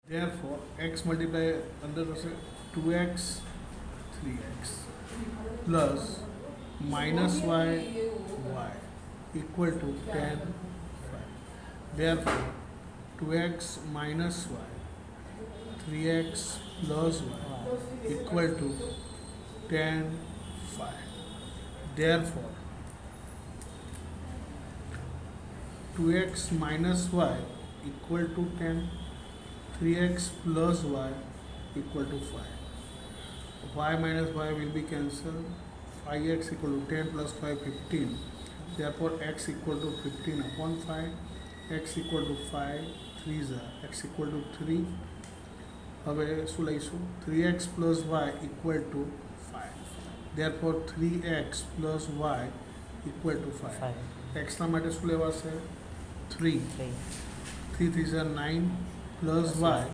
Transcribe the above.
Therefore, x multiply under 2x 3x plus minus y equal to 10 5. Therefore, 2x minus y 3x plus y equal to 10 5. Therefore, 2x minus y equal to 10, 3x plus y equal to 5. Y minus y will be cancelled. 5x equal to 10 plus 5 15. Therefore, x equal to 15 upon 5. X equal to 5. 3 is x equal to 3. હવે શું લઈશું 3x plus y equal to 5. Therefore, 3x plus y equal to 5. x ના માટે શું લેવાશે 3. 3 3 is 9 plus y